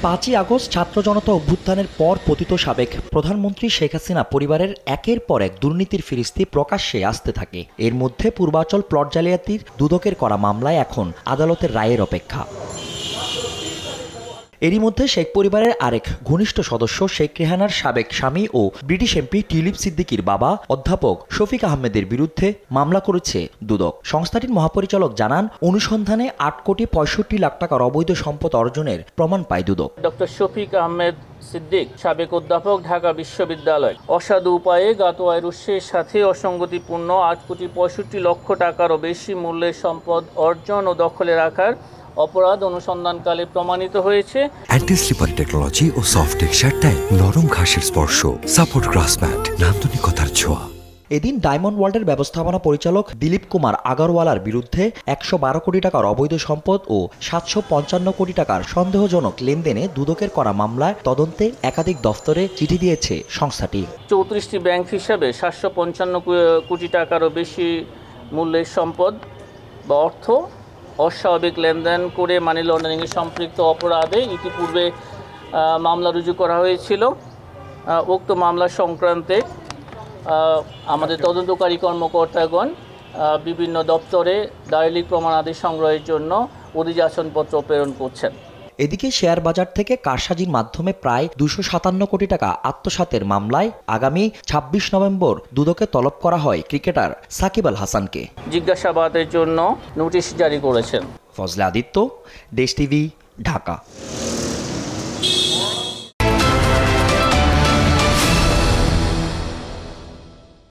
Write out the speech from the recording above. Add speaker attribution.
Speaker 1: 5ই August ছাত্র জনতা অভ্যুত্থানের পর পতিত সাবেক প্রধানমন্ত্রী শেখ হাসিনা পরিবারের একের পর এক দুর্নীতির ফিরিস্তি প্রকাশ্যে আসতে থাকে। এর মধ্যে পূর্বাচল প্লট জালিয়াতির দুদকের করা মামলায় এখন আদালতের রায়ের অপেক্ষা। এরই মধ্যে শেখ পরিবারের আরেক ঘনিষ্ঠ সদস্য শেখ রেহানার সাবেক স্বামী ও ব্রিটিশ এমপি টিউলিপ সিদ্দিকীর বাবা অধ্যাপক শফিক আহমেদের বিরুদ্ধে মামলা করেছে দুদক। সংস্থাটির মহাপরিচালক জানান, অনুসন্ধানে 8 কোটি 65 লাখ টাকার অবৈধ সম্পদ অর্জনের প্রমাণ পায় দুদক।
Speaker 2: ডক্টর শফিক আহমেদ সিদ্দিক, সাবেক অধ্যাপক, ঢাকা বিশ্ববিদ্যালয়, অসাধু উপায়ে জ্ঞাত আয়ের উৎসের সাথে অসঙ্গতিপূর্ণ 8 কোটি 65 লক্ষ টাকারও বেশি মূল্যের সম্পদ অর্জন ও দখলে রাখার অপরাধ অনুসন্ধানকালে প্রমাণিত হয়েছে।
Speaker 3: অ্যান্টি স্লিপারি টেকনোলজি ও সফট টেক্সচারটাই নরম ঘাসের স্পর্শ, সাপোর্ট গ্রাস ম্যাট, নান্দনিকতার ছোঁয়া।
Speaker 1: এদিন ডায়মন্ড ওয়ার্ল্ডের ব্যবস্থাপনা পরিচালক দিলীপ কুমার আগরওয়ালার বিরুদ্ধে 112 কোটি টাকার অবৈধ সম্পদ ও 755 কোটি টাকার সন্দেহজনক লেনদেনে দুদকের করা মামলায় তদন্তে একাধিক দফতরে চিঠি দিয়েছে সংস্থাটি।
Speaker 2: 34টি ব্যাংক হিসাবে 755 কোটি টাকারও বেশি মূল্যের সম্পদ বা অর্থ অস্বাভাবিক লেনদেন করে মানি লন্ডারিংয়ে সম্পৃক্ত অপরাধে ইতিপূর্বে মামলা রুজু করা হয়েছিল। উক্ত মামলা সংক্রান্তে আমাদের তদন্তকারী কর্মকর্তাগণ বিভিন্ন দপ্তরে দালিলিক প্রমাণাদি সংগ্রহের জন্য অধিযাচনপত্র প্রেরণ করছেন।
Speaker 1: এদিকে শেয়ার বাজার থেকে কারসাজির মাধ্যমে প্রায় 257 কোটি টাকা আত্মসাতের মামলায় আগামী 26 নভেম্বর দুদকে তলব করা হয় ক্রিকেটার সাকিব আল হাসানকে।
Speaker 2: জিজ্ঞাসাবাদের জন্য নোটিশ জারি করেছেন।
Speaker 1: ফজলে আদিত্য, দেশ টিভি, ঢাকা।